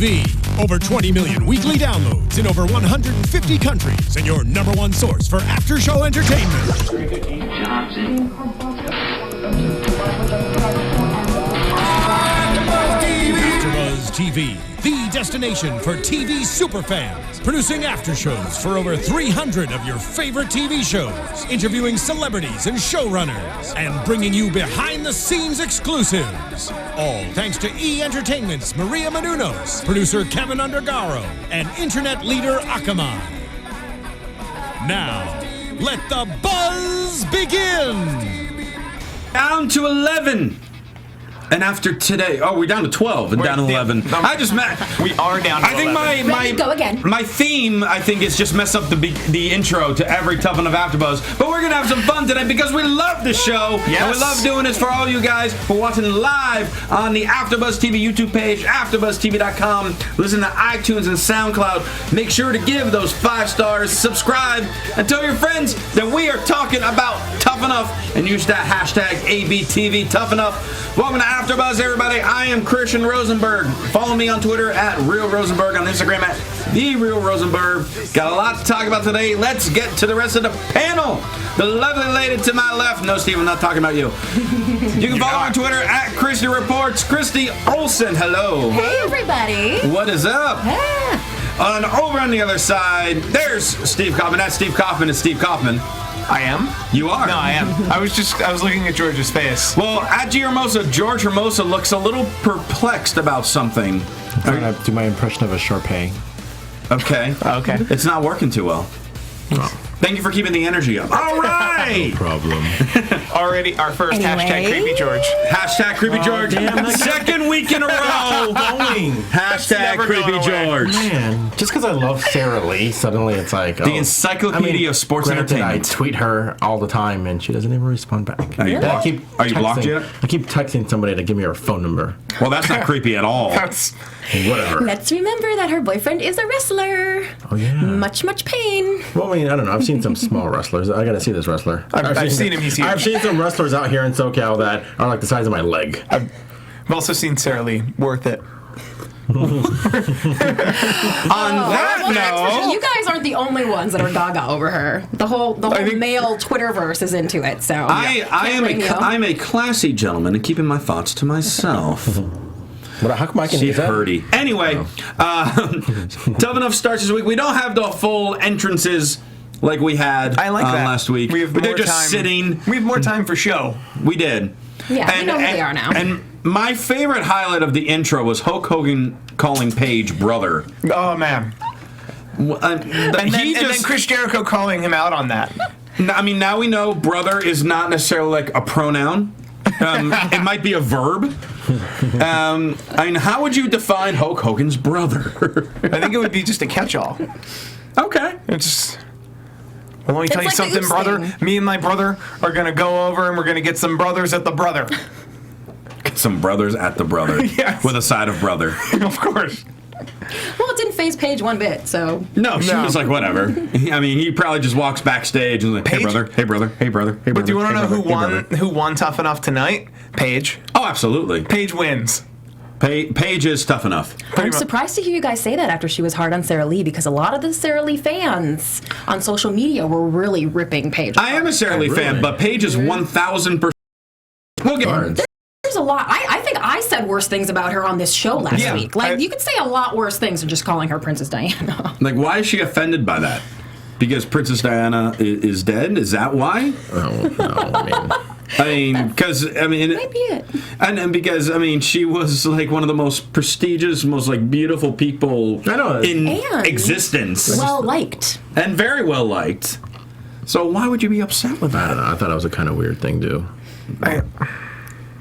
TV. Over 20 million weekly downloads in over 150 countries, and your #1 source for after-show entertainment. AFTERBUZZ TV, the destination for TV superfans. Producing aftershows for over 300 of your favorite TV shows. Interviewing celebrities and showrunners. And bringing you behind-the-scenes exclusives. All thanks to E! Entertainment's Maria Menounos, producer Kevin Undergaro, and internet leader Akamai. Now, let the buzz begin! Down to 11. And after today, we're down to 12 and down to 11. I just met. We are down to 11. I think go again. my theme, I think, is just mess up the intro to every Tough Enough AfterBuzz. But we're gonna have some fun today because we love this show. Yes. And we love doing this for all you guys who are watching live on the AfterBuzz TV YouTube page, AfterBuzzTV.com. Listen to iTunes and SoundCloud. Make sure to give those 5 stars, subscribe, and tell your friends that we are talking about Tough Enough. And use that hashtag ABTV Tough Enough. Welcome to AfterBuzz, everybody. I am Christian Rosenberg. Follow me on Twitter at Real Rosenberg, on Instagram at The Real Rosenberg. Got a lot to talk about today. Let's get to the rest of the panel. The lovely lady to my left. No, Steve, I'm not talking about you. You can follow me on Twitter at Christy Reports. Christy Olson, hello. Hey, everybody. What is up? Yeah. And over on the other side, there's Steve Kaufmann. That's Steve Kaufmann. It's Steve Kaufmann. I am? You are. No, I am. I was looking at George's face. Well, at Hermoza, George Hermoza looks a little perplexed about something. I'm trying to do my impression of a Sharpay. Okay. Okay. It's not working too well. Oh. Thank you for keeping the energy up. All right. No problem. Already our first hashtag Creepy George. Hashtag Creepy George. Second week in a row. Hashtag Creepy George. Man, just because I love Sarah Lee, suddenly it's like The encyclopedia of sports entertainment. I tweet her all the time, and she doesn't even respond back. Are you blocked? Are you blocked yet? I keep texting somebody to give me her phone number. Well, that's not creepy at all. That's Whatever. Let's remember that her boyfriend is a wrestler. Oh, yeah. Much pain. Well, I mean, I don't know. I've seen some small wrestlers. I gotta see this wrestler. I've seen him. He's huge. I've seen some wrestlers out here in SoCal that are like the size of my leg. I've also seen Sarah Lee. Worth it. On that note, You guys aren't the only ones that are gaga over her. The whole male Twitterverse is into it. So I'm a classy gentleman and keeping my thoughts to myself. But how come I can Steve Purdy. Anyway, Tough Enough starts this week. We don't have the full entrances like we had I like that. last week. We have They're more just time. sitting. We have more time for show. We did. Yeah, we know who they are now. And my favorite highlight of the intro was Hulk Hogan calling Paige brother. Oh man. And then Chris Jericho calling him out on that. I mean, now we know brother is not necessarily like a pronoun. It might be a verb. I mean, how would you define Hulk Hogan's brother? I think it would be just a catch-all. Okay. It's well, let me tell you like the something, Oops brother. thing. Me and my brother are gonna go over and we're gonna get some brothers at the brother. Some brothers at the brother. Yes. With a side of brother. Of course. Well, it didn't phase Paige one bit, so. No, she was like, whatever. I mean, he probably just walks backstage and is like, hey, Paige? brother, hey, brother, hey, brother, hey, brother. But do you want to hey, know brother, hey, brother. who won Tough Enough tonight? Paige. Oh, absolutely. Paige wins. Paige is tough enough. I'm surprised to hear you guys say that after she was hard on Sarah Lee, because a lot of the Sarah Lee fans on social media were really ripping Paige. I am a Sarah Lee fan, but Paige is 1,000%. We'll get her. There's a lot. I think I said worse things about her on this show last week. Like, you could say a lot worse things than just calling her Princess Diana. Like, why is she offended by that? Because Princess Diana is dead? Is that why? Oh, no, I mean, because, I mean... Might be it. And because, I mean, she was, like, one of the most prestigious, most, like, beautiful people in existence. Well liked. And very well liked. So why would you be upset with that? I don't know. I thought it was a kind of weird thing, too.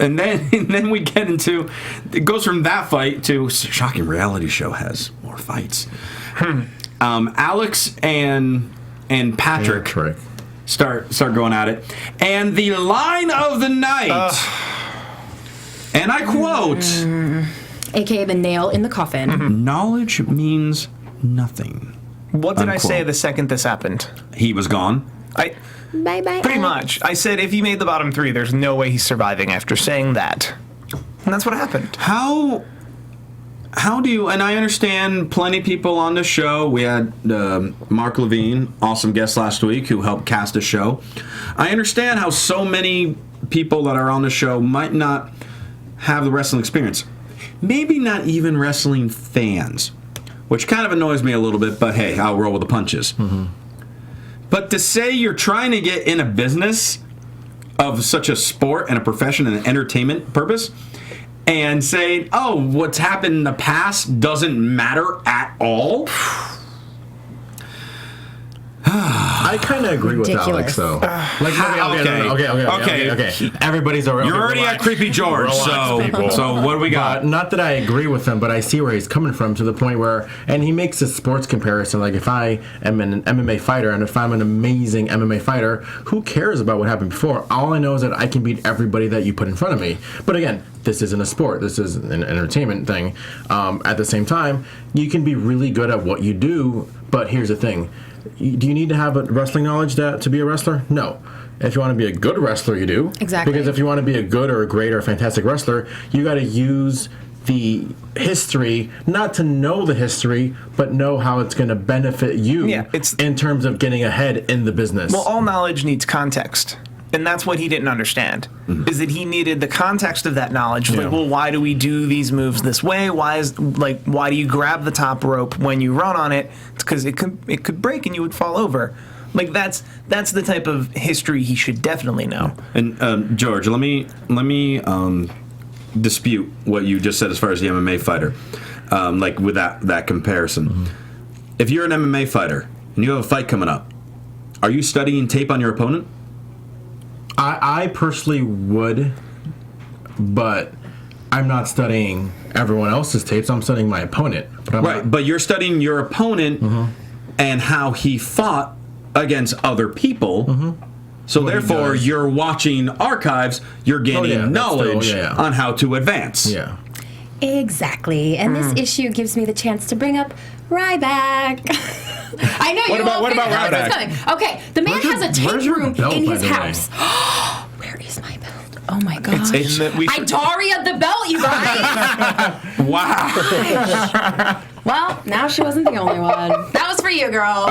And then we get into... It goes from that fight to... Shocking reality show has more fights. Alex and Patrick start going at it. And the line of the night... and I quote... AKA the nail in the coffin. Knowledge means nothing. What did I say the second this happened? He was gone. Bye-bye. Pretty much. I said if he made the bottom 3, there's no way he's surviving after saying that. And that's what happened. How how do you, and I understand plenty of people on the show. We had Mark Levine, awesome guest last week, who helped cast a show. I understand how so many people that are on the show might not have the wrestling experience. Maybe not even wrestling fans, which kind of annoys me a little bit, but hey, I'll roll with the punches. Mm-hmm. But to say you're trying to get in a business of such a sport and a profession and an entertainment purpose, and saying, oh, what's happened in the past doesn't matter at all? I kind of agree with Alex, though. Okay. Everybody's already. You're already at Creepy George, so what do we got? Not that I agree with him, but I see where he's coming from, to the point where, and he makes a sports comparison. Like, if I am an MMA fighter, and if I'm an amazing MMA fighter, who cares about what happened before? All I know is that I can beat everybody that you put in front of me. But again, this isn't a sport. This is an entertainment thing. At the same time, you can be really good at what you do, but here's the thing. Do you need to have a wrestling knowledge to be a wrestler? No. If you want to be a good wrestler, you do. Exactly. Because if you want to be a good or a great or a fantastic wrestler, you got to use the history, not to know the history, but know how it's going to benefit you in terms of getting ahead in the business. Well, all knowledge needs context. And that's what he didn't understand, is that he needed the context of that knowledge. Yeah. Like, well, why do we do these moves this way? Why do you grab the top rope when you run on it? It's because it could break and you would fall over. Like, that's the type of history he should definitely know. And George, let me dispute what you just said as far as the MMA fighter, like with that comparison. Mm-hmm. If you're an MMA fighter and you have a fight coming up, are you studying tape on your opponent? I personally would, but I'm not studying everyone else's tapes. I'm studying my opponent. But you're studying your opponent and how he fought against other people. Mm-hmm. So therefore, you're watching archives. You're gaining knowledge on how to advance. Yeah. Exactly. And this issue gives me the chance to bring up Ryback. I know you what about Ryback? Okay, the man has a tape room in his house. Where is my belt? Oh my gosh. I Daria the belt, you guys. Wow. Well, now she wasn't the only one. That was for you, girl.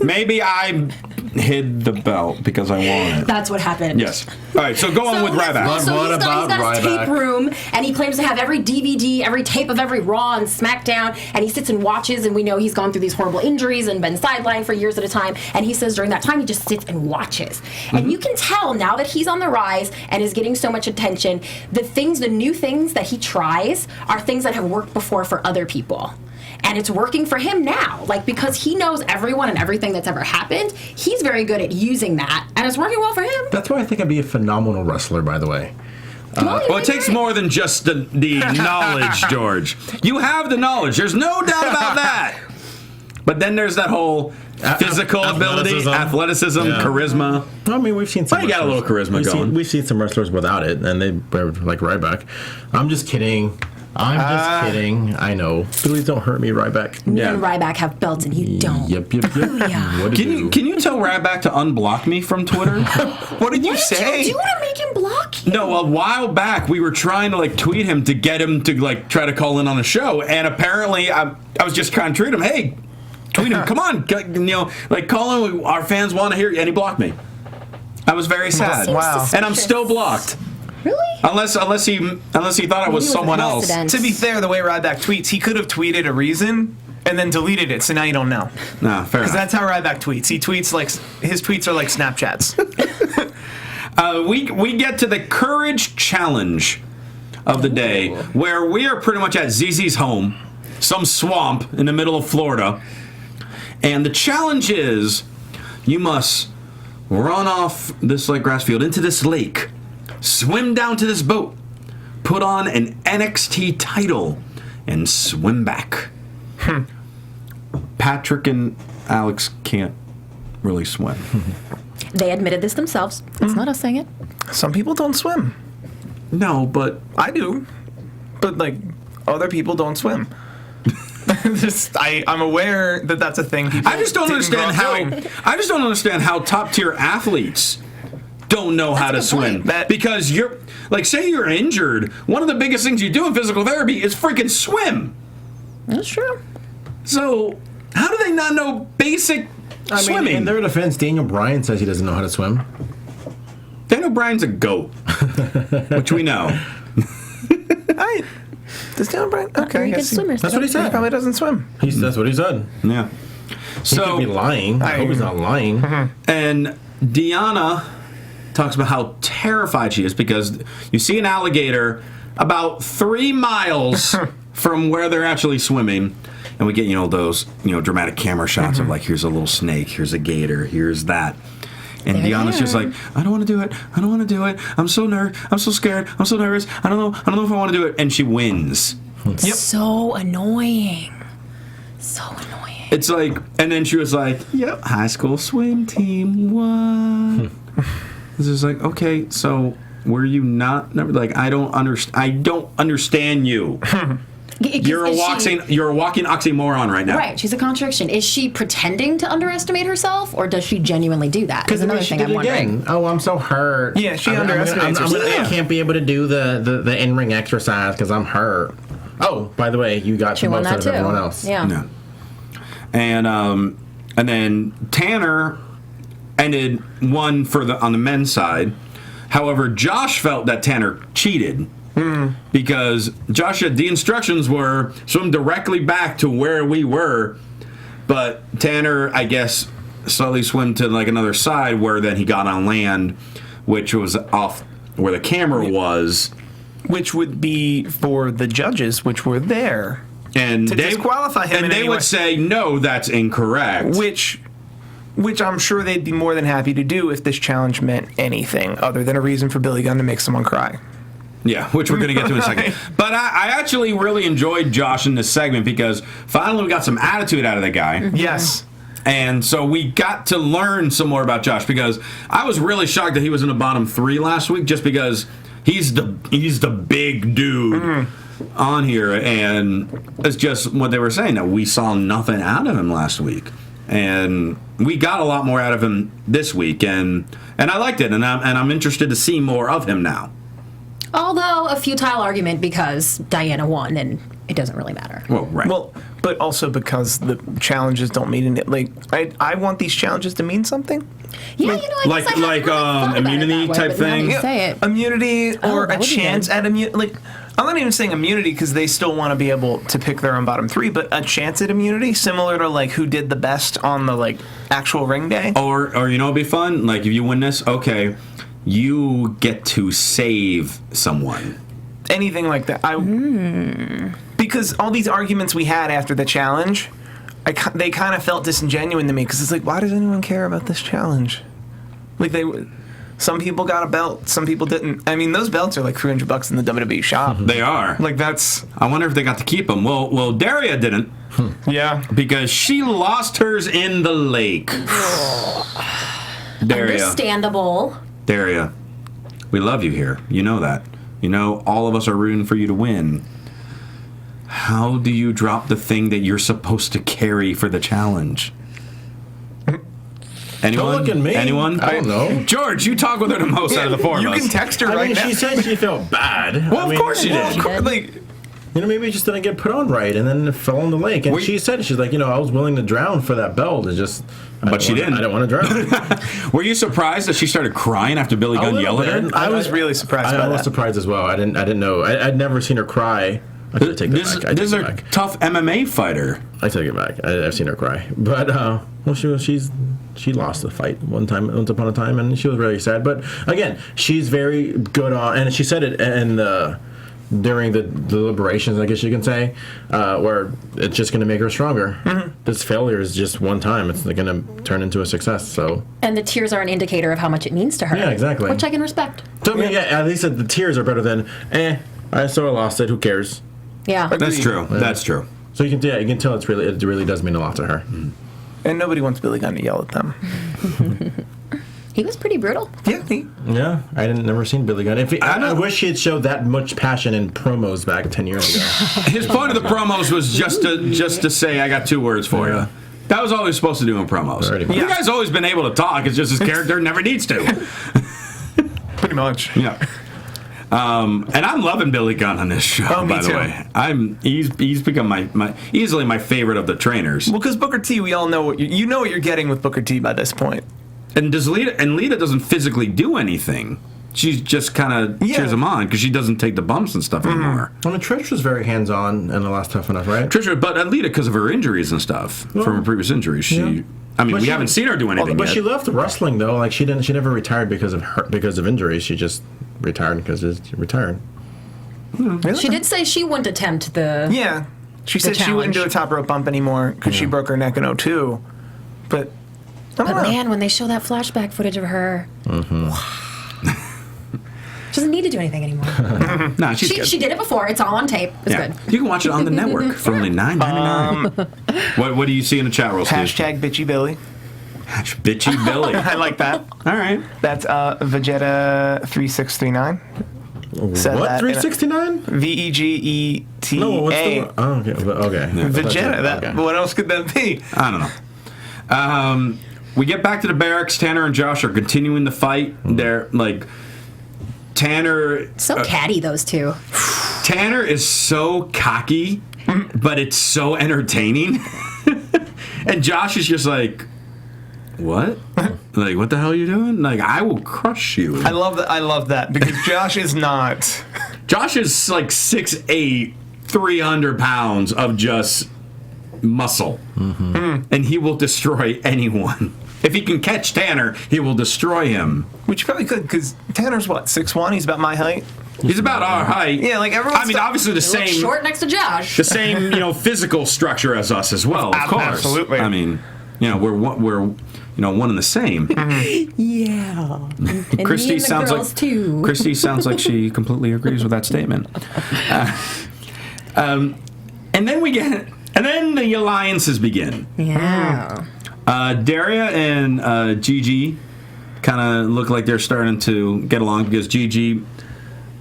Maybe I hid the belt because I wanted it. That's what happened. Yes. All right, so go on with Ryback. So he's got his tape room, and he claims to have every DVD, every tape of every Raw and SmackDown, and he sits and watches, and we know he's gone through these horrible injuries and been sidelined for years at a time, and he says during that time he just sits and watches. And you can tell now that he's on the rise and is getting so much attention, the new things that he tries are things that have worked before for other people. And it's working for him now. Like, because he knows everyone and everything that's ever happened, he's very good at using that. And it's working well for him. That's why I think I'd be a phenomenal wrestler, by the way. Well, it takes more than just the knowledge, George. You have the knowledge. There's no doubt about that. But then there's that whole physical ability, athleticism, charisma. I mean, we've seen some. You got a little charisma going. We've seen some wrestlers without it, and they're like Ryback. I'm just kidding. I'm just kidding. I know. Please don't hurt me, Ryback. Me and Ryback have belts and you don't. Yep. What can you tell Ryback to unblock me from Twitter? What did you say? What did you do to make him block you? No, a while back we were trying to tweet him to get him to try to call in on the show, and apparently I was just trying to treat him. Hey, tweet him. Come on, call in. Our fans want to hear you, and he blocked me. I was very sad. Wow. And I'm still blocked. Really? Unless he thought it was someone else. To be fair, the way Ryback tweets, he could have tweeted a reason and then deleted it, so now you don't know. No, fair enough. Because that's how Ryback tweets. He tweets his tweets are like Snapchats. We get to the courage challenge of the day, where we are pretty much at ZZ's home, some swamp in the middle of Florida, and the challenge is you must run off this grass field into this lake. Swim down to this boat, put on an NXT title, and swim back. Patrick and Alex can't really swim. They admitted this themselves. It's not us saying it. Some people don't swim. No, but I do. But other people don't swim. I'm aware that that's a thing. I just don't understand how top tier athletes don't know how to swim. Because you're say you're injured, one of the biggest things you do in physical therapy is freaking swim. That's true. So, how do they not know basic swimming? mean, in their defense, Daniel Bryan says he doesn't know how to swim. Daniel Bryan's a goat, which we know. Does Daniel Bryan? Okay, Very good swimmers. That's what he said. He probably doesn't swim. That's what he said. Yeah. He could be lying. I hope he's not lying. And Deanna talks about how terrified she is because you see an alligator about 3 miles from where they're actually swimming, and we get those dramatic camera shots of like, here's a little snake, here's a gator, here's that. And Deanna's just like, I don't want to do it. I don't want to do it. I'm so scared. I'm so nervous. I don't know if I want to do it. And she wins. Yep. So annoying. So annoying. It's like, and then she was like, yep, high school swim team won. It's just like, okay, so were you not, like, I don't understand you. You're a walking oxymoron right now. Right, she's a contradiction. Is she pretending to underestimate herself, or does she genuinely do that? Because another thing I'm wondering. Oh, I'm so hurt. Yeah, she underestimates herself. I can't be able to do the in-ring exercise because I'm hurt. Oh, by the way, you got the most out of everyone else. Yeah. And then Tanner ended one on the men's side. However, Josh felt that Tanner cheated. Because Josh said the instructions were swim directly back to where we were, but Tanner, I guess, slowly swam to like another side where then he got on land, which was off where the camera was. Which would be for the judges, which were there. And to disqualify him. And they would say, no, that's incorrect. Which I'm sure they'd be more than happy to do if this challenge meant anything other than a reason for Billy Gunn to make someone cry. Yeah, which we're going to get to in a second. But I actually really enjoyed Josh in this segment because finally we got some attitude out of the guy. Yes. And so we got to learn some more about Josh because I was really shocked that he was in the bottom 3 last week just because he's the big dude on here. And it's just what they were saying, that we saw nothing out of him last week. And we got a lot more out of him this week. And I liked it. And I'm interested to see more of him now. Although a futile argument because Diana won and it doesn't really matter. Well, right. Well, but also because the challenges don't mean it. Like, I want these challenges to mean something. Yeah, I guess I hadn't really thought about immunity it that way, type but now thing. you say it. Immunity or that a would be chance good. at immunity. Like, I'm not even saying immunity because they still want to be able to pick their own bottom 3, but a chance at immunity, similar to like who did the best on the like actual ring day. Or it'd be fun. Like if you win this, okay, you get to save someone. Anything like that. Because all these arguments we had after the challenge, they kind of felt disingenuous to me because it's like, why does anyone care about this challenge? Like some people got a belt, some people didn't. I mean, those belts are like $300 in the WWE shop. They are. Like that's. I wonder if they got to keep them. Well, Daria didn't. Yeah. Because she lost hers in the lake. Daria. Understandable. Daria, we love you here. You know that. You know all of us are rooting for you to win. How do you drop the thing that you're supposed to carry for the challenge? Anyone? Don't look at me. Anyone? I don't know. George, you talk with her the most out of the 4 of us. You can text her right now. She said she felt bad. Well, of course she did. She did. Like, maybe it just didn't get put on right, and then it fell in the lake. And she said, she's like, I was willing to drown for that belt. It's just, But she didn't. I don't want to drown. Were you surprised that she started crying after Billy Gunn yelled at her? I was really surprised by I was that. surprised as well. I didn't know. I'd never seen her cry. I should take that back. I This is take a it back. tough MMA fighter. I take it back. I've seen her cry, but she lost the fight once upon a time, and she was really sad. But again, she's very good on, and she said it during the deliberations, I guess you can say, where it's just going to make her stronger. Mm-hmm. This failure is just one time; it's going to turn into a success. So, And the tears are an indicator of how much it means to her. Yeah, exactly. Which I can respect. so I mean, at least the tears are better than I lost it. Who cares? Yeah. That's true. That's true. So you can tell it really does mean a lot to her. And nobody wants Billy Gunn to yell at them. He was pretty brutal. Yeah, I never seen Billy Gunn. I wish he had showed that much passion in promos back 10 years ago. His point of the promos was just to say, I got 2 words for you. That was all he was supposed to do in promos. You guys always been able to talk. It's just his character never needs to. Pretty much. Yeah. And I'm loving Billy Gunn on this show, by the way. He's become my easily my favorite of the trainers. Well, because Booker T, we all know what you know what you're getting with Booker T by this point. And Lita doesn't physically do anything. She just kind of cheers him on because she doesn't take the bumps and stuff anymore. Well, Trish was very hands-on in the last Tough Enough, right? Trish, but Alita, because of her injuries and stuff, from her previous injuries, we haven't seen her do anything but yet. she left wrestling though. Like she never retired because of injuries. She just retired because she retired. She did say she wouldn't attempt the. Yeah, she said she wouldn't do a top rope bump anymore because she broke her neck in 2002. But man, when they show that flashback footage of her, she doesn't need to do anything anymore. No, she did it before. It's all on tape. It's good. You can watch it on the network for only $9.99. What do you see in the chat roll, Steve? Hashtag Bitchy Billy. Bitchy Billy. I like that. All right. That's Vegeta3639. What 369? VEGETA. No, what's the? Oh, okay. Vegeta. What else could that be? I don't know. We get back to the barracks. Tanner and Josh are continuing the fight. They're like Tanner. So catty, those two. Tanner is so cocky, but it's so entertaining. And Josh is just like, what? Like, what the hell are you doing? Like, I will crush you. I love that because Josh is not. Josh is like 6'8", 300 pounds of just muscle. And he will destroy anyone. If he can catch Tanner, he will destroy him. Which you probably could, because Tanner's what, 6'1"? He's about my height. He's about our height. Yeah, like everyone. I mean, obviously the same. Short next to Josh. The same, physical structure as us as well. Of course. Absolutely. I mean, we're one and the same. Yeah. And Christy me and the sounds girls like too. Christy sounds like she completely agrees with that statement. And then the alliances begin. Yeah. Daria and Gigi kind of look like they're starting to get along because Gigi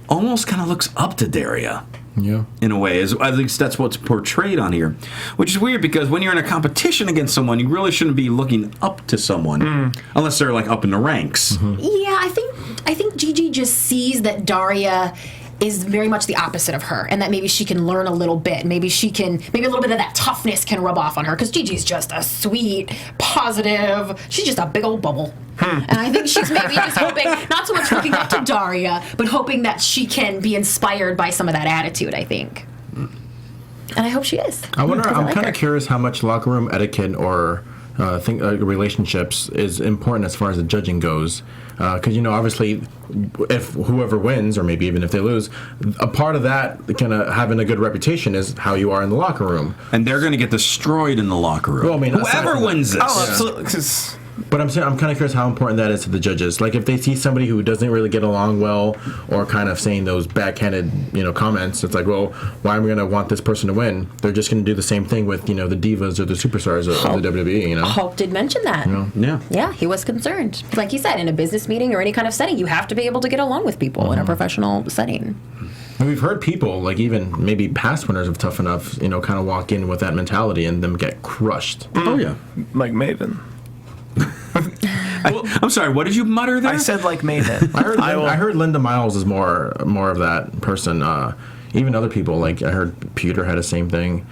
almost kind of looks up to Daria. Yeah. In a way, at least that's what's portrayed on here, which is weird because when you're in a competition against someone, you really shouldn't be looking up to someone unless they're like up in the ranks. Yeah, I think Gigi just sees that Daria is very much the opposite of her, and that maybe she can learn a little bit. Maybe a little bit of that toughness can rub off on her, because Gigi's just a sweet, positive, she's just a big old bubble. And I think she's maybe just hoping, not so much looking up to Daria, but hoping that she can be inspired by some of that attitude, I think. And I hope she is. I'm kind of curious how much locker room etiquette or relationships is important as far as the judging goes. Because, obviously, if whoever wins, or maybe even if they lose, a part of that kind of having a good reputation is how you are in the locker room. And they're going to get destroyed in the locker room. Well, I mean, whoever wins this. Oh, absolutely. But I'm kind of curious how important that is to the judges. Like, if they see somebody who doesn't really get along well, or kind of saying those backhanded, comments, it's like, well, why am I going to want this person to win? They're just going to do the same thing with, the divas or the superstars of the WWE. Hope did mention that. Yeah. Yeah, he was concerned. Like he said, in a business meeting or any kind of setting, you have to be able to get along with people in a professional setting. And we've heard people, like even maybe past winners of Tough Enough, kind of walk in with that mentality and them get crushed. Oh yeah, like Maven. I'm sorry. What did you mutter there? I said like Maven. I heard Linda Miles is more of that person. Even other people, like I heard Peter had the same thing.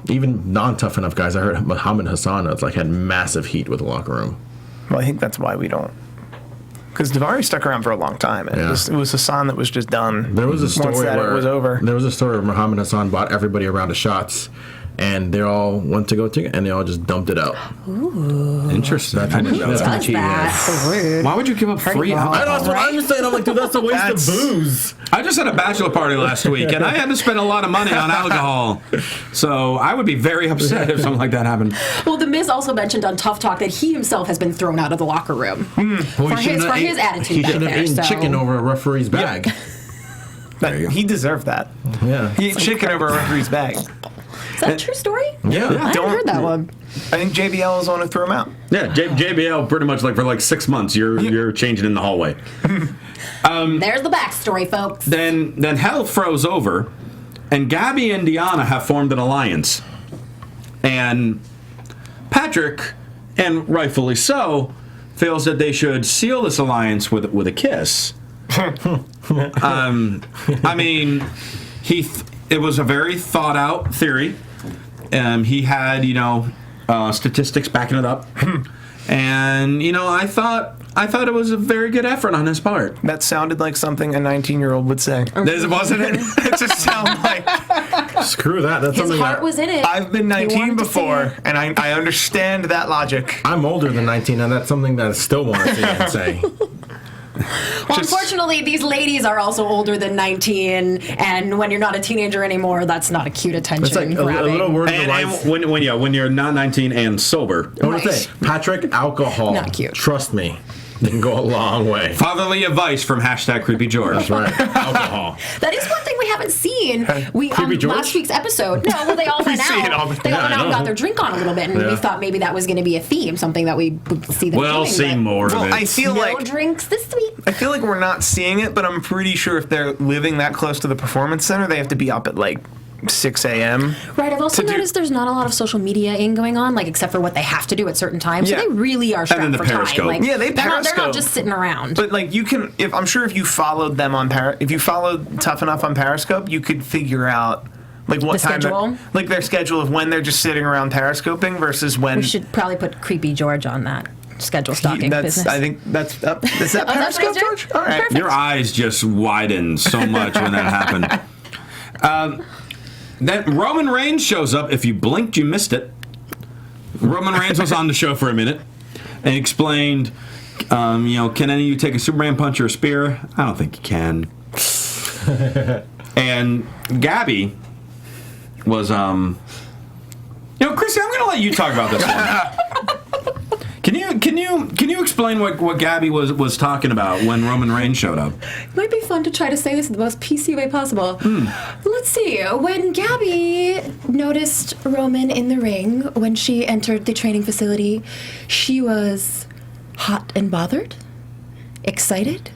Even non-Tough Enough guys, I heard Muhammad Hassan had massive heat with the locker room. Well, I think that's why we don't. Because Daivari stuck around for a long time, and it was Hassan that was just done. There was a story where it was over. There was a story where Muhammad Hassan bought everybody a round of shots, and they all went to go take it, and they all just dumped it out. Ooh. Interesting. That's rude. Why would you give up free alcohol? That's what I'm saying. I'm like, dude, that's a waste of booze. I just had a bachelor party last week, and I had to spend a lot of money on alcohol. So I would be very upset if something like that happened. Well, The Miz also mentioned on Tough Talk that he himself has been thrown out of the locker room for his attitude. He should have eaten chicken over a referee's bag. Yep. He deserved that. Yeah. He ate chicken over a referee's bag. Is that a true story? Yeah. I haven't heard that one. I think JBL is the one who threw him out. Yeah, JBL pretty much for 6 months you're changing in the hallway. There's the backstory, folks. Then hell froze over, and Gabby and Deanna have formed an alliance. And Patrick, and rightfully so, feels that they should seal this alliance with a kiss. I mean, it was a very thought out theory. He had, statistics backing it up. And, I thought it was a very good effort on his part. That sounded like something a 19-year-old would say. Wasn't it? It just sounded like... Screw that. That's His something heart that was in it. I've been 19 before, and I understand that logic. I'm older than 19, and that's something that I still want to see and say. Well, unfortunately, these ladies are also older than 19, and when you're not a teenager anymore, that's not a cute attention. It's like a grabbing. little word of And advice. when you're not 19 and sober. I want to Right. say, Patrick, alcohol. Not cute. Trust me, it can go a long way. Fatherly advice from #CreepyGeorge. That's right. Alcohol. That is one thing we haven't seen. We Creepy George? last week's episode. No, well, they all went see it all out. the They all time. went out and I got know. their drink on a little bit, and Yeah. we thought maybe that was going to be a theme, something that we would see them We'll doing. see but more of Well, it. I feel No like drinks this week. I feel like we're not seeing it, but I'm pretty sure if they're living that close to the performance center, they have to be up at like 6 a.m. Right. I've also to do- noticed there's not a lot of social media going on, like except for what they have to do at certain times. Yeah. So they really are strapped then the for Periscope. time. Like, Yeah, they they're not Periscope. just sitting around. But like you can, I'm sure if you followed them on if you followed Tough Enough on Periscope, you could figure out like what The time, schedule? like their schedule of when they're just sitting around Periscoping versus when. We should probably put Creepy George on that schedule stalking That's business. I think that's up. Is that Oh, that's Periscope, right, George? All right. Perfect. Your eyes just widened so much when that happened. Then Roman Reigns shows up. If you blinked, you missed it. Roman Reigns was on the show for a minute and explained, can any of you take a Superman punch or a spear? I don't think you can. And Gabby was, Chrissy, I'm going to let you talk about this one. Can you explain what Gabby was talking about when Roman Reigns showed up? It might be fun to try to say this in the most PC way possible. Let's see. When Gabby noticed Roman in the ring when she entered the training facility, she was hot and bothered, excited.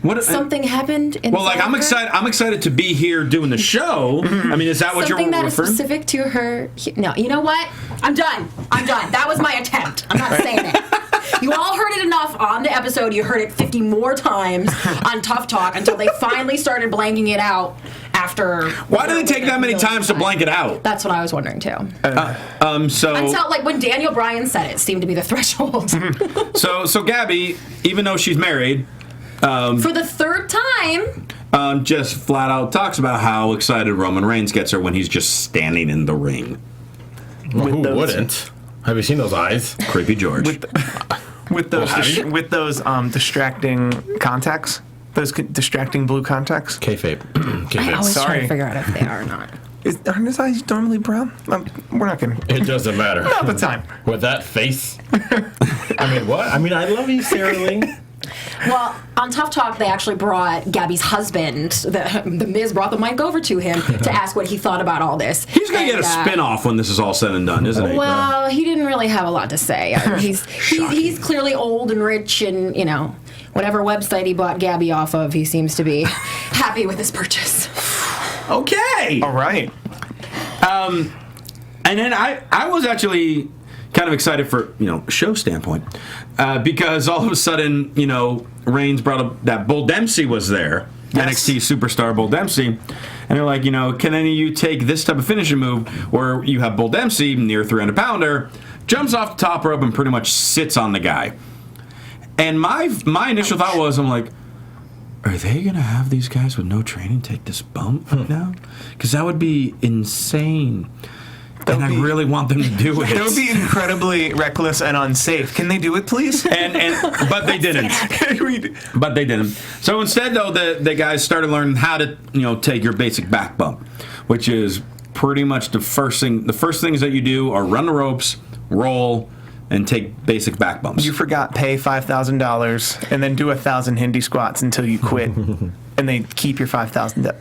What Something happened in Well, like I'm excited to be here doing the show. I mean, is that what Something you're that is referring? specific to her. No, you know what? I'm done. That was my attempt. I'm not saying it. You all heard it enough on the episode. You heard it 50 more times on Tough Talk until they finally started blanking it out after. Why do they take that many times to blank it out? That's what I was wondering too. So Until like when Daniel Bryan said it seemed to be the threshold. so Gabby, even though she's married, For the third time. just flat out talks about how excited Roman Reigns gets her when he's just standing in the ring. Well, who those- wouldn't? Have you seen those eyes? Creepy George. with those have you? with those distracting contacts, those distracting blue contacts. Kayfabe. I Kayfabe. always try Sorry. to figure out if they are or not. Aren't his eyes normally brown? We're not gonna. It doesn't matter. Not the time. With that face. I mean, what? I mean, I love you, Sarah Lee. Well, on Tough Talk, they actually brought Gabby's husband. The Miz brought the mic over to him to ask what he thought about all this. He's gonna get a And, spin-off when this is all said and done, isn't he? Well, he didn't really have a lot to say. He's clearly old and rich, and whatever website he bought Gabby off of, he seems to be happy with his purchase. Okay. All right. And then I was actually kind of excited for show standpoint because all of a sudden Reigns brought up that Bull Dempsey was there, Yes. NXT superstar Bull Dempsey, and they're like, can any of you take this type of finishing move where you have Bull Dempsey, near 300-pounder, jumps off the top rope and pretty much sits on the guy. And my initial thought was, I'm like, are they gonna have these guys with no training take this bump now? Because that would be insane. And I really want them to do it. It would be incredibly reckless and unsafe. Can they do it, please? But they didn't. But they didn't. So instead, though, the guys started learning how to, take your basic back bump, which is pretty much the first thing. The first things that you do are run the ropes, roll, and take basic back bumps. You forgot pay $5,000 and then do 1,000 Hindi squats until you quit, and they keep your 5,000.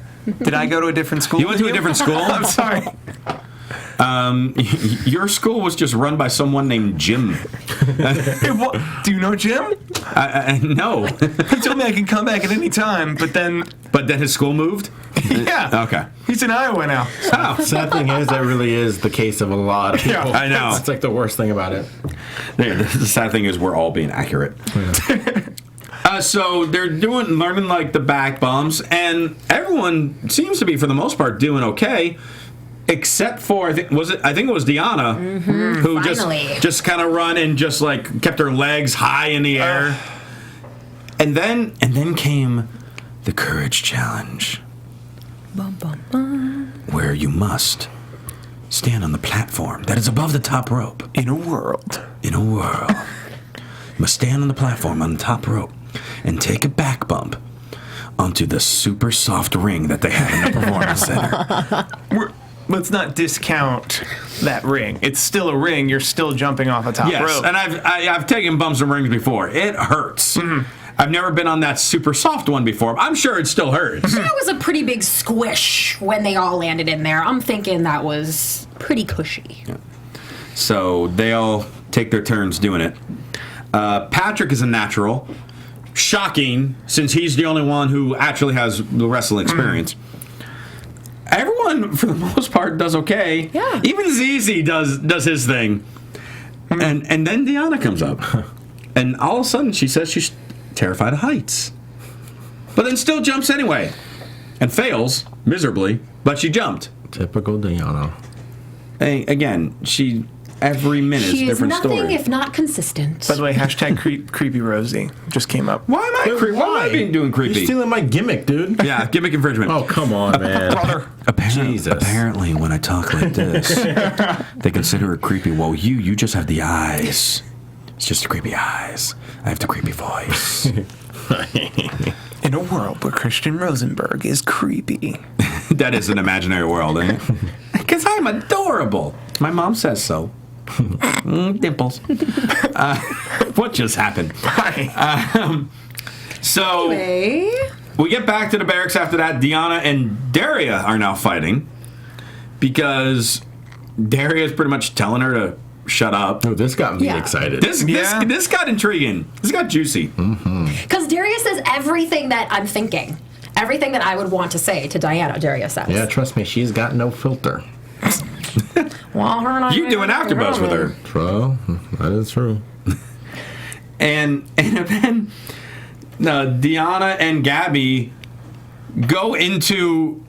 Did I go to a different school? You went to a different school? I'm sorry. Your school was just run by someone named Jim. Do you know Jim? No. He told me I can come back at any time, but then His school moved? yeah. Okay. He's in Iowa now. Oh. Sad thing is, that really is the case of a lot of people. I know. It's like the worst thing about it. The sad thing is we're all being accurate. So they're learning like the back bumps, and everyone seems to be, for the most part, doing okay. Except for I think it was Deanna who just kind of run and just like kept her legs high in the air, and then came the courage challenge, where you must stand on the platform that is above the top rope. In a world, you must stand on the platform on the top rope and take a back bump onto the super soft ring that they have in the performance center. Let's not discount that ring. It's still a ring. You're still jumping off a top rope. And I've taken bumps and rings before. It hurts. I've never been on that super soft one before. I'm sure it still hurts. That was a pretty big squish when they all landed in there. I'm thinking that was pretty cushy. Yeah. So they all take their turns doing it. Patrick is a natural. Shocking, since he's the only one who actually has the wrestling experience. Everyone, for the most part, does okay. Yeah. Even ZZ does his thing. And then Deanna comes up. And all of a sudden, she says she's terrified of heights. But then still jumps anyway. And fails miserably, but she jumped. Typical Deanna. Hey, again, every minute is a different story. She is nothing if not consistent. By the way, hashtag creepy Rosie just came up. Why am I doing creepy? You're stealing my gimmick, dude. Yeah, gimmick infringement. Oh, come on, man. Brother. Apparently, when I talk like this, they consider it creepy. Well, you just have the eyes. It's just the creepy eyes. I have the creepy voice. In a world where Christian Rosenberg is creepy. That is an imaginary world, ain't it? Because I'm adorable. My mom says so. Dimples. What just happened? So Anyway. we get back to the barracks after that. Deanna and Daria are now fighting because Daria is pretty much telling her to shut up. Oh, this got me Yeah. excited. This got intriguing. This got juicy. Because Daria says everything that I'm thinking. Everything that I would want to say to Diana, Daria says. Yeah, trust me, she's got no filter. Well, her and I You do an AfterBuzz with her. Well, that is true. And then Deanna and Gabby go into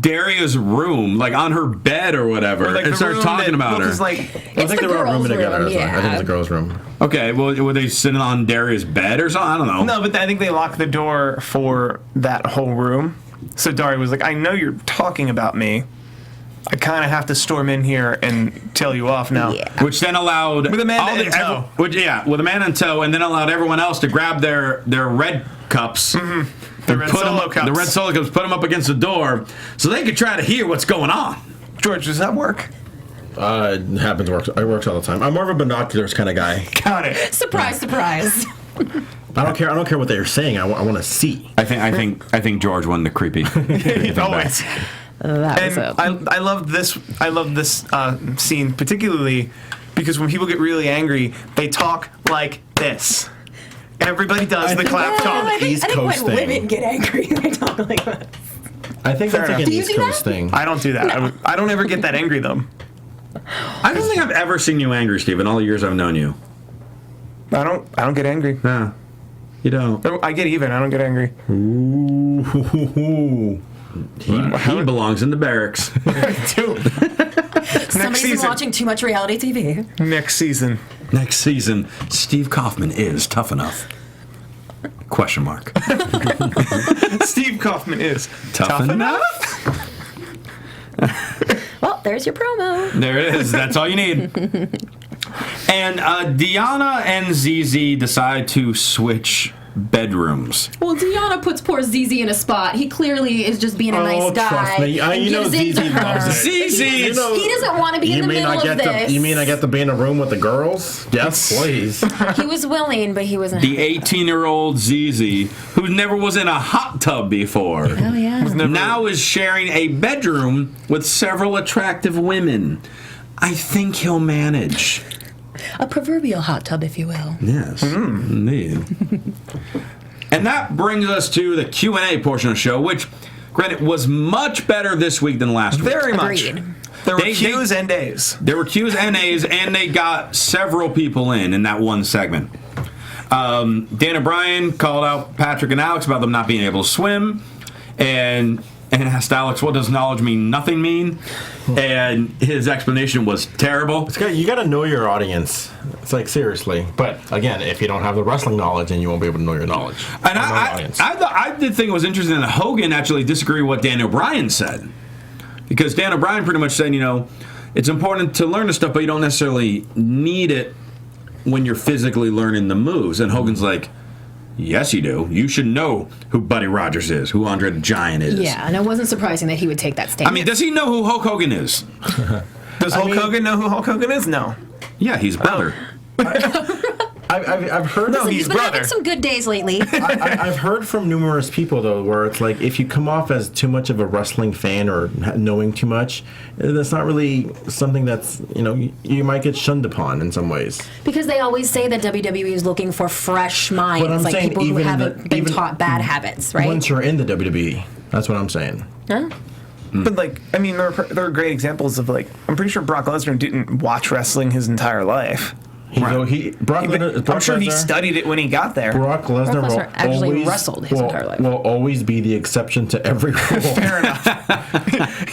Daria's room, like on her bed or whatever, Like and start talking about her. Like, I think they were all rooming together. I think it's a girl's room. Okay, well, were they sitting on Daria's bed or something? I don't know. no, but I think they locked the door for that whole room. So Daria was like, I know you're talking about me. I kind of have to storm in here and tell you off now. Yeah. Which then allowed With Amanda in tow. with Amanda in tow, and then allowed everyone else to grab their red cups. The red solo cups. The red solo cups, put them up against the door so they could try to hear what's going on. George, does that work? It happens. It works all the time. I'm more of a binoculars kind of guy. Got it. Surprise, surprise. I don't care what they're saying. I want to see. I think George won the creepy. Always. That was And it. I love this. I love this scene particularly because when people get really angry, they talk like this. Everybody does the clap talk. East Coast when thing. women get angry, they talk like that. I think that's like an Do you East do Coast that? thing. I don't do that. I don't ever get that angry though. I don't think I've ever seen you angry, Steve, in all the years I've known you. I don't get angry. No, you don't. I get even. I don't get angry. Ooh. He belongs in the barracks. Dude. Somebody's been season. watching too much reality TV. Next season. Next season, Steve Kaufmann is tough enough. Question mark. Steve Kaufmann is Tough enough? Well, there's your promo. There it is. That's all you need. And Deanna and ZZ decide to switch bedrooms. Well, Deanna puts poor ZZ in a spot. He clearly is just being a nice guy. Trust me. and You know gives in to ZZ her. loves it. ZZ! He doesn't want to be in the middle of this. You mean I get to be in a room with the girls? Yes, please. He was willing, but he wasn't. The 18-year-old ZZ, who never was in a hot tub before, Oh, yeah. now is sharing a bedroom with several attractive women. I think he'll manage. A proverbial hot tub, if you will. Yes, indeed. And that brings us to the Q&A portion of the show, which, granted, was much better this week than last week. Very much. Agreed. There were They- Q's and A's. There were Q's and A's, and they got several people in that one segment. Dan O'Brien called out Patrick and Alex about them not being able to swim, and asked Alex, what does knowledge mean nothing mean? And his explanation was terrible. You got to know your audience. It's like, seriously. But again, if you don't have the wrestling knowledge, then you won't be able to know your knowledge. And I did think it was interesting that Hogan actually disagreed with what Dan O'Brien said. Because Dan O'Brien pretty much said, it's important to learn the stuff, but you don't necessarily need it when you're physically learning the moves. And Hogan's like, yes, you do. You should know who Buddy Rogers is, who Andre the Giant is. Yeah, and it wasn't surprising that he would take that statement. I mean, does he know who Hulk Hogan is? Does Hulk Hogan know who Hulk Hogan is? No. Yeah, he's brother. I've heard. Listen, he's been having some good days lately. I've heard from numerous people though, where it's like if you come off as too much of a wrestling fan or knowing too much, that's not really something that's you might get shunned upon in some ways. Because they always say that WWE is looking for fresh minds, like people who haven't been taught bad habits, right? Once you're in the WWE, that's what I'm saying. Huh? But there are great examples of I'm pretty sure Brock Lesnar didn't watch wrestling his entire life. I'm sure he studied it when he got there. Brock Lesnar actually wrestled his entire life. Will always be the exception to every rule. Fair enough.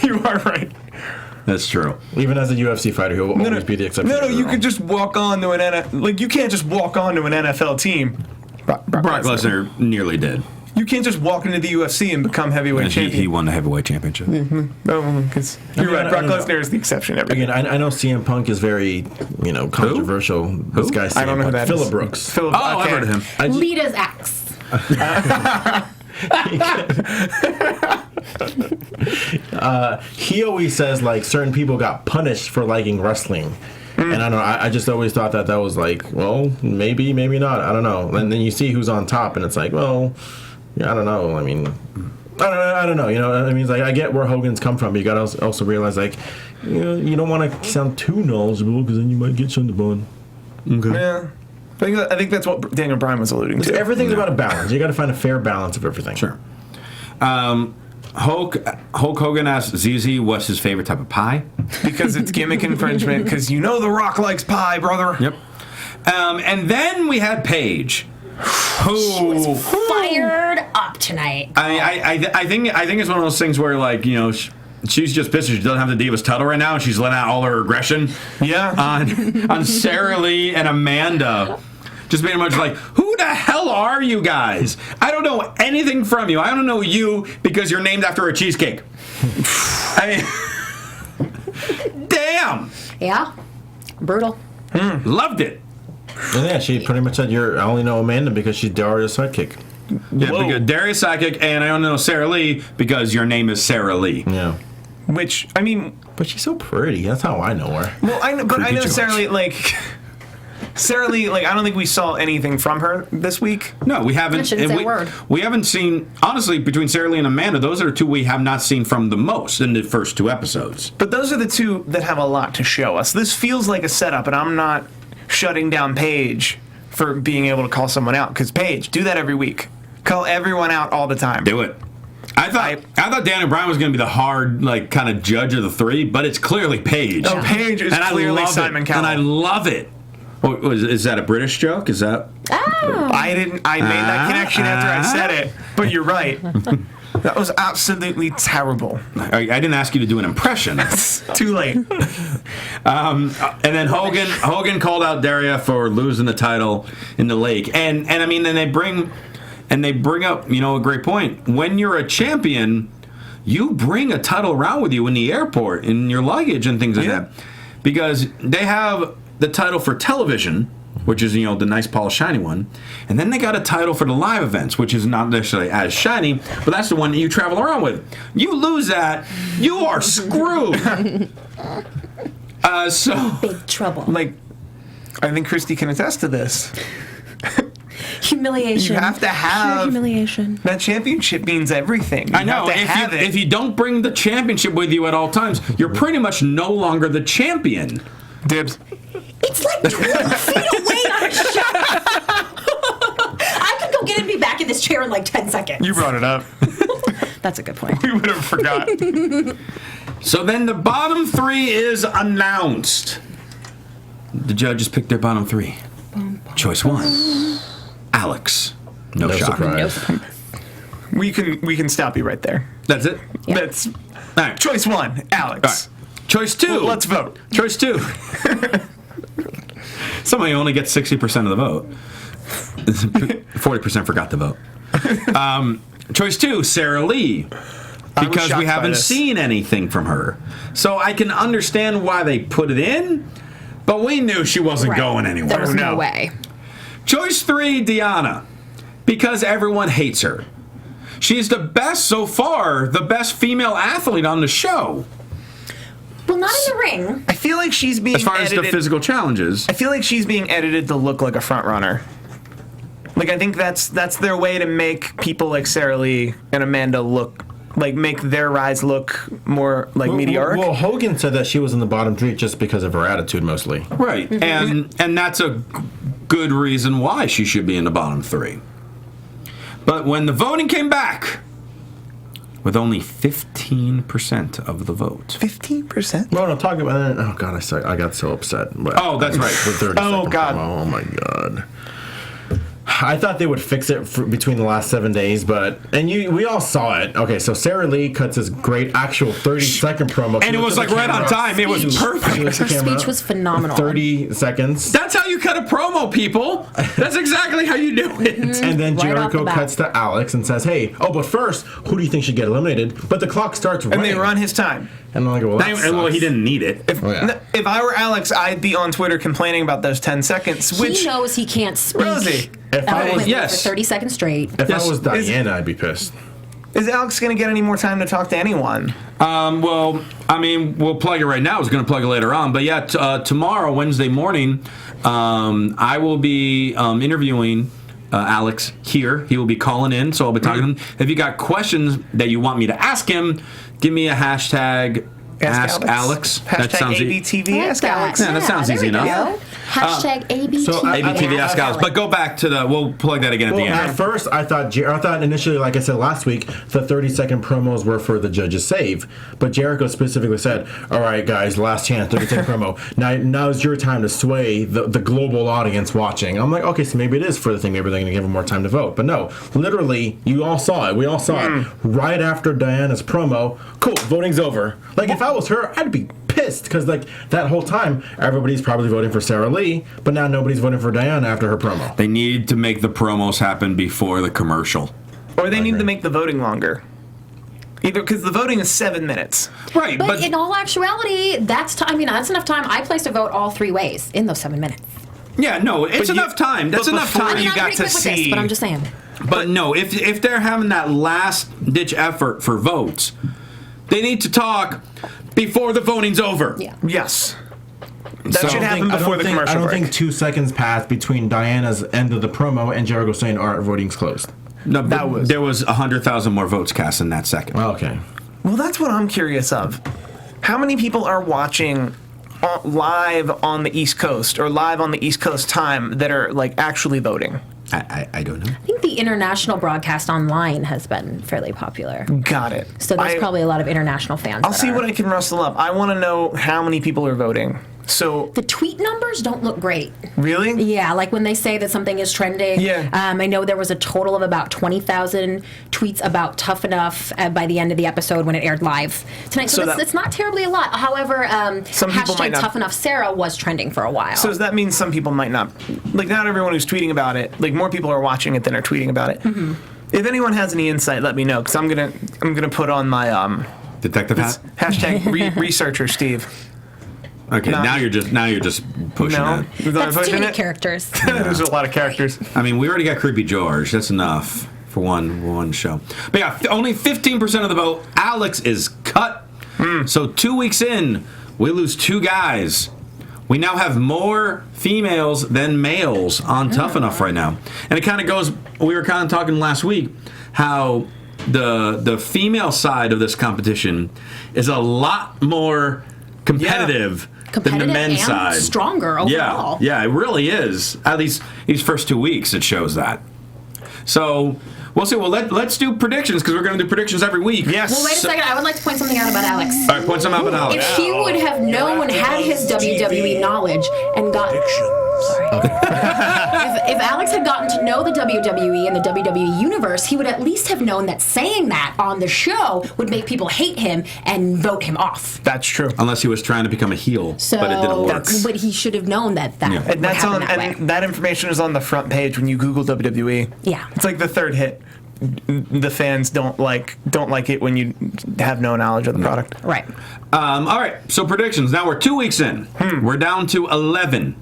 You are right. That's true. Even as a UFC fighter, he will always be the exception. No, you could just walk on to an you can't just walk on to an NFL team. Brock Lesnar nearly did. You can't just walk into the UFC and become heavyweight champion. He won the heavyweight championship. Because you're right. Brock Lesnar is the exception. Again, I know CM Punk is very, controversial. Who? This guy, I don't know who that Phillip is. Brooks. I've heard of him. Lita's ex. He always says certain people got punished for liking wrestling. And I don't know, I just always thought that was maybe not. I don't know. And then you see who's on top, and it's I don't know. I mean, I don't know. I mean, I get where Hogan's come from, but you got to also realize, you don't want to sound too knowledgeable because then you might get shunned upon. Okay. Yeah. I think that's what Daniel Bryan was alluding to. Everything's about a balance. You got to find a fair balance of everything. Sure. Hulk Hogan asked ZZ what's his favorite type of pie. Because it's gimmick infringement, because The Rock likes pie, brother. Yep. And then we had Paige, who She was fired up tonight. I think it's one of those things where she's just pissed she doesn't have the Divas title right now, and she's letting out all her aggression. Yeah. On Sarah Lee and Amanda. Just pretty much who the hell are you guys? I don't know anything from you. I don't know you because you're named after a cheesecake. Damn. Yeah. Brutal. Loved it. And yeah, she pretty much said, I only know Amanda because she's Daria's sidekick. Yeah, because Daria's sidekick, and I only know Sarah Lee because your name is Sarah Lee. Yeah. Which, But she's so pretty. That's how I know her. Well, I know Sarah Lee, Sarah Lee, I don't think we saw anything from her this week. No, we haven't. We haven't seen, honestly, between Sarah Lee and Amanda, those are the two we have not seen from the most in the first two episodes. But those are the two that have a lot to show us. This feels like a setup, and I'm not shutting down Paige for being able to call someone out. Because Paige, do that every week. Call everyone out all the time. Do it. I thought Dan O'Brien was going to be the hard, kind of judge of the three, but it's clearly Paige. Oh, Paige is clearly Simon Cowell. And I love it. Oh, is that a British joke? Is that? Oh. I made that connection after I said it, but you're right. That was absolutely terrible. I didn't ask you to do an impression. Too late. And then Hogan called out Daria for losing the title in the lake, and I mean, and they bring up a great point. When you're a champion, you bring a title around with you in the airport in your luggage and things like that, because they have the title for television, which is the nice polished shiny one, and then they got a title for the live events, which is not necessarily as shiny, but that's the one that you travel around with. You lose that, you are screwed. So big trouble. I think Christy can attest to this. Humiliation. You have to have pure humiliation. That championship means everything. I know. If you don't bring the championship with you at all times, you're pretty much no longer the champion. Dibs. It's 12 feet away on a shot. I could go get it and be back in this chair in 10 seconds. You brought it up. That's a good point. We would have forgot. So then the bottom three is announced. The judges picked their bottom three. Choice one. Alex. No shock. surprise. We can stop you right there. That's it? Yeah. That's All right. choice 1, Alex. All right. Choice 2. Let's vote. Choice 2. Somebody only gets 60% of the vote. 40% forgot to vote. Choice 2, Sarah Lee. Because we haven't seen anything from her. So I can understand why they put it in, but we knew she wasn't going anywhere. There was no way. Choice 3, Deanna. Because everyone hates her. She's the best so far, the best female athlete on the show. Well, not in the ring. I feel like she's being As far as the physical challenges. I feel like she's being edited to look like a front runner. Like, I think that's their way to make people like Sarah Lee and Amanda make their rise look more like meteoric. Well, Hogan said that she was in the bottom 3 just because of her attitude, mostly. Right. And that's a good reason why she should be in the bottom 3. But when the voting came back, with only 15% of the vote. 15%? Well, no, talking about that. Oh God, I got so upset. Oh, that's right. The 30 Oh, God. Oh my God. I thought they would fix it between the last 7 days, we all saw it. Okay, so Sarah Lee cuts this great actual 30-second promo. And it was like right on time. It was perfect. Her speech was phenomenal. 30 seconds. That's how you cut a promo, people. That's exactly how you do it. And then Right off Jericho the bat. cuts to Alex and says, hey, but first, who do you think should get eliminated? But the clock starts running. And they run his time. And I'm like, well, that Well, sucks. he didn't need it. If I were Alex, I'd be on Twitter complaining about those 10 seconds, which... He knows he can't speak. Rosie, If I was, eloquently yes. for 30 seconds straight. if Yes. I was Diana, I'd be pissed. is Alex going to get any more time to talk to anyone? Well, I mean, we'll plug it right now. I was going to plug it later on. But yeah, tomorrow, Wednesday morning, I will be interviewing Alex here. He will be calling in, so I'll be talking to him. If you got questions that you want me to ask him, give me a hashtag Ask Alex. Hashtag That sounds ABTV Ask Alex. Yeah, that sounds there easy we enough. go. Hashtag ABTV. so I- ABTV Ask Alex. But go back to we'll plug that again at Well, the end. at first, I thought initially, like I said last week, the 30-second promos were for the judges' save. But Jericho specifically said, all right, guys, last chance, 30-second promo. Now's your time to sway the global audience watching. I'm like, okay, so maybe it is for the thing. Maybe they're going to give them more time to vote. But no, literally, you all saw it. We all saw it. Right after Diana's promo, cool, voting's over. Like, if I was her, I'd be pissed because, like, that whole time, everybody's probably voting for Sarah Lee, but now nobody's voting for Diana after her promo. They need to make the promos happen before the commercial. Or they need to make the voting longer. Either because the voting is 7 minutes. Right, But in all actuality, that's enough time. I placed a vote all 3 ways in those 7 minutes. yeah, no, it's enough time. That's but enough before time. I mean, you I'm got pretty to quick with this, see- but I'm just saying. But no, if they're having that last ditch effort for votes, they need to talk before the voting's over. Yeah. Yes. That So- should happen before the commercial I don't break. think 2 seconds passed between Diana's end of the promo and Jericho saying, all right, voting's closed. No, That was- there was 100,000 more votes cast in that second. Oh, okay. Well, that's what I'm curious of. How many people are watching live on the East Coast or live on the East Coast time that are like actually voting? I don't know. I think the international broadcast online has been fairly popular. Got it. So there's probably a lot of international fans. I'll see what I can rustle up. I want to know how many people are voting. So, The tweet numbers don't look great. really? Yeah, like when they say that something is trending. Yeah. I know there was a total of about 20,000 tweets about Tough Enough by the end of the episode when it aired live tonight. So, So it's not terribly a lot. However, Some people might hashtag not- Tough Enough Sarah was trending for a while. So does that mean some people might not, like not everyone who's tweeting about it, like more people are watching it than are tweeting about it? Mm-hmm. If anyone has any insight, let me know because I'm gonna put on my Detective hat. hashtag researcher Steve. Okay, No. now you're just pushing No, it. Was I That's too pushing many it? characters. There's a lot of characters. I mean, we already got Creepy George. That's enough for one show. But yeah, only 15% of the vote. Alex is cut. So 2 weeks in, we lose 2 guys. We now have more females than males on Tough Enough right now. And it kind of goes, we were kind of talking last week, how the female side of this competition is a lot more competitive than the men's and side. stronger overall. Yeah, it really is. At least these first 2 weeks, it shows that. So we'll see. Well, let's do predictions because we're going to do predictions every week. Yes. Well, wait a second. I would like to point something out about Alex. All right, point some out about Alex. If he would have known, had his WWE knowledge, and got... Sorry. If Alex had gotten to know the WWE and the WWE universe, he would at least have known that saying that on the show would make people hate him and vote him off. That's true. Unless he was trying to become a heel, So, but it didn't work. but he should have known that And would that's happen on, that way. and that information is on the front page when you Google WWE. Yeah. It's like the third hit. The fans don't like it when you have no knowledge of the product. Right. All right, so predictions. Now we're 2 weeks in. We're down to 11.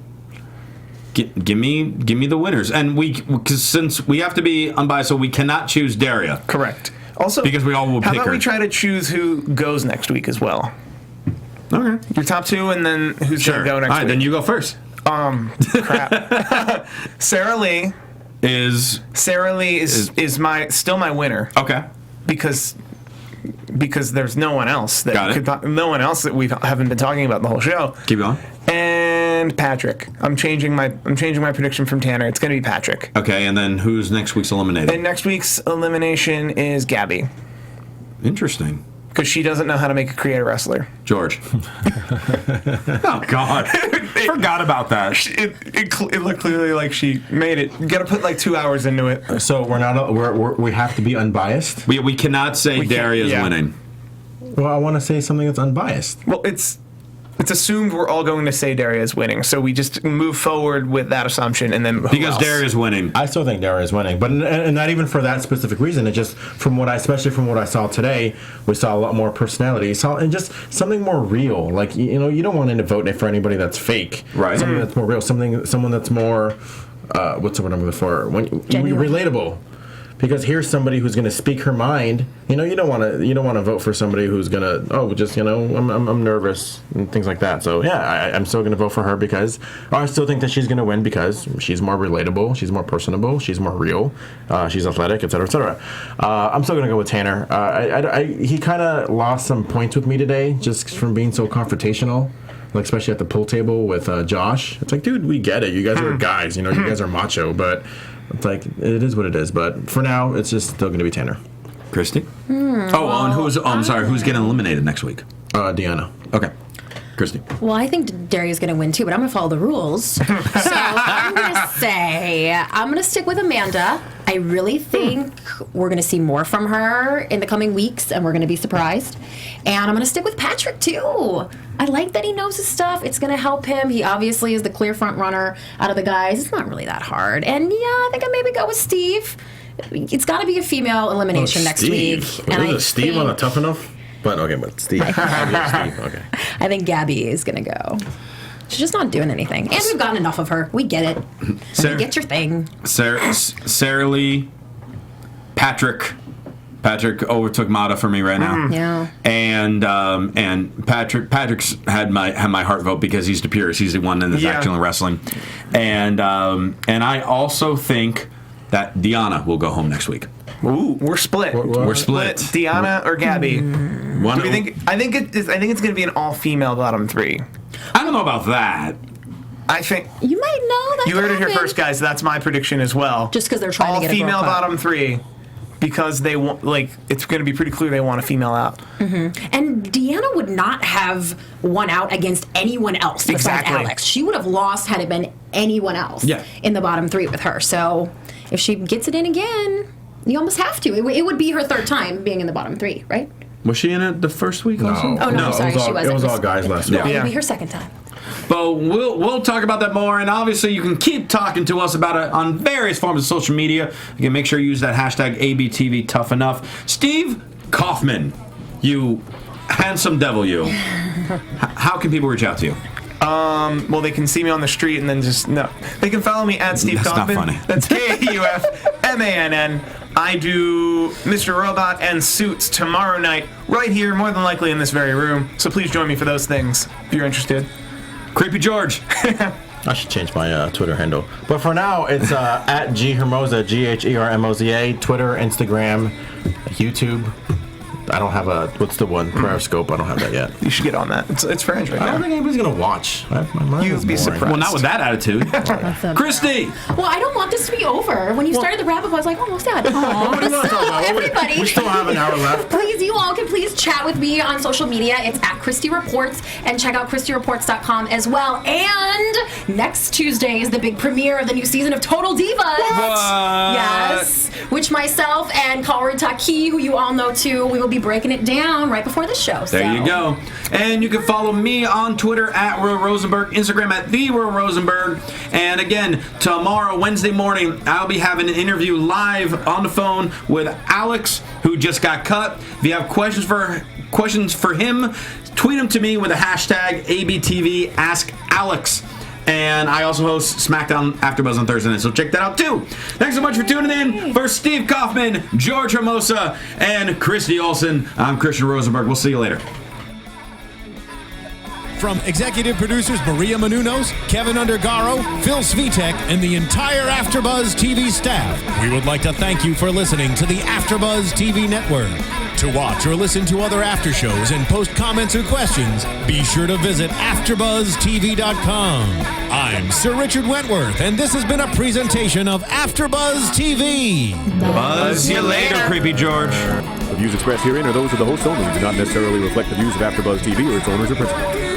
Give me the winners, and because since we have to be unbiased, so we cannot choose Daria. Correct. Also, Because we all will how pick about her. we try to choose who goes next week as well? Okay. Your top two, and then who's Sure. going to go next All right, week? then you go first. Crap. Sarah Lee is still my winner Okay. because there's no one else that Got it. no one else that we haven't been talking about the whole show. Keep going. And Patrick. I'm changing my prediction from Tanner. It's going to be Patrick. Okay, and then who's next week's eliminated? And next week's elimination is Gabby Interesting. because she doesn't know how to make a creator wrestler. George. Oh God. Forgot about that. It looked clearly like she made it. You got to put like 2 hours into it. So we have to be unbiased. We cannot say can't- Daria's yeah. winning. Well, I want to say something that's unbiased. Well, it's assumed we're all going to say Daria's winning, so we just move forward with that assumption, and then who Because else? Daria's winning. I still think Daria is winning, but and not even for that specific reason. It just especially from what I saw today, we saw a lot more personality, and just something more real. Like you don't want to vote for anybody that's fake. Right. Something that's more real. Someone that's more what's the word I'm looking for? Genuine. Relatable. Because here's somebody who's going to speak her mind. You don't want to vote for somebody who's going to I'm nervous and things like that. So yeah, I'm still going to vote for her because I still think that she's going to win because she's more relatable, she's more personable, she's more real, she's athletic, etc., etc. I'm still going to go with Tanner. He kind of lost some points with me today just from being so confrontational. Like especially at the pool table with Josh. It's like, dude, we get it. You guys are guys. You guys are macho, but it's like it is what it is. But for now, it's just still going to be Tanner. Christy? And I'm sorry, who's getting eliminated next week? Deanna. Okay. Christy. Well, I think Daria's going to win too, but I'm going to follow the rules. So I'm going to say I'm going to stick with Amanda. I really think we're going to see more from her in the coming weeks, and we're going to be surprised. And I'm going to stick with Patrick too. I like that he knows his stuff. It's going to help him. He obviously is the clear front runner out of the guys. It's not really that hard. And yeah, I think I maybe go with Steve. It's got to be a female elimination next week. And I Steve on think- a Tough Enough? But Steve. Steve. Okay. I think Gabby is going to go. She's just not doing anything. And we've gotten enough of her. We get it. Sarah- Get your thing. Sarah Lee, Patrick overtook Mata for me right now. Yeah. And Patrick's had my heart vote because he's the purist. He's the one that's actually wrestling. And I also think that Deanna will go home next week. Ooh, we're split. We're split. Deanna or Gabby? One Do we think? I think it's going to be an all-female bottom three. I don't know about that. I think You might know that. you heard it here happen. first, guys. That's my prediction as well. Just because they're trying to get a girl all-female cut. bottom three, because they want it's going to be pretty clear they want a female out. And Deanna would not have won out against anyone else besides Exactly. Alex. She would have lost had it been anyone else in the bottom three with her. So if she gets it in again, you almost have to. It would be her third time being in the bottom three, right? Was she in it the first week also? Oh, no, I'm sorry, she wasn't. It was all guys last week. It Yeah. would be her second time. But we'll talk about that more, and obviously you can keep talking to us about it on various forms of social media. You can make sure you use that hashtag ABTV Tough Enough. Steve Kaufmann, you handsome devil, you. How can people reach out to you? Well, they can see me on the street and then they can follow me at Steve That's not Kaufmann. funny. That's KAUFMANN. I do Mr. Robot and Suits tomorrow night, right here, more than likely in this very room. So please join me for those things if you're interested. Creepy George. I should change my Twitter handle. But for now, it's at Hermoza, GHERMOZA, Twitter, Instagram, YouTube. I don't have what's the one? Periscope. I don't have that yet. You should get on that. It's for right I don't now. think anybody's going to watch. My mind You'd is be boring. surprised. Well, not with that attitude. Christy. Well, I don't want this to be over. When you started the wrap up, I was like, almost done. What do you want to talk about? Everybody. We still have an hour left. Please, you all can please chat with me on social media. It's at Christy Reports, and check out ChristyReports.com as well. And next Tuesday is the big premiere of the new season of Total Divas. What? Yes. Which myself and Kalri Taki, who you all know too, we will be breaking it down right before the show. There you go. And you can follow me on Twitter at Royal Rosenberg, Instagram at The Royal Rosenberg. And again, tomorrow, Wednesday morning, I'll be having an interview live on the phone with Alex, who just got cut. If you have questions for him, tweet them to me with the hashtag ABTV Ask Alex. And I also host SmackDown AfterBuzz on Thursday night, so check that out too. Thanks so much for tuning in. For Steve Kaufmann, George Hermoza, and Christy Olson, I'm Christian Rosenberg. We'll see you later. From executive producers Maria Menounos, Kevin Undergaro, Phil Svitek, and the entire AfterBuzz TV staff, we would like to thank you for listening to the AfterBuzz TV network. To watch or listen to other after shows and post comments or questions, be sure to visit AfterBuzzTV.com. I'm Sir Richard Wentworth, and this has been a presentation of AfterBuzz TV. Buzz you later, Creepy George. The views expressed herein are those of the host only and do not necessarily reflect the views of AfterBuzz TV or its owners or principals.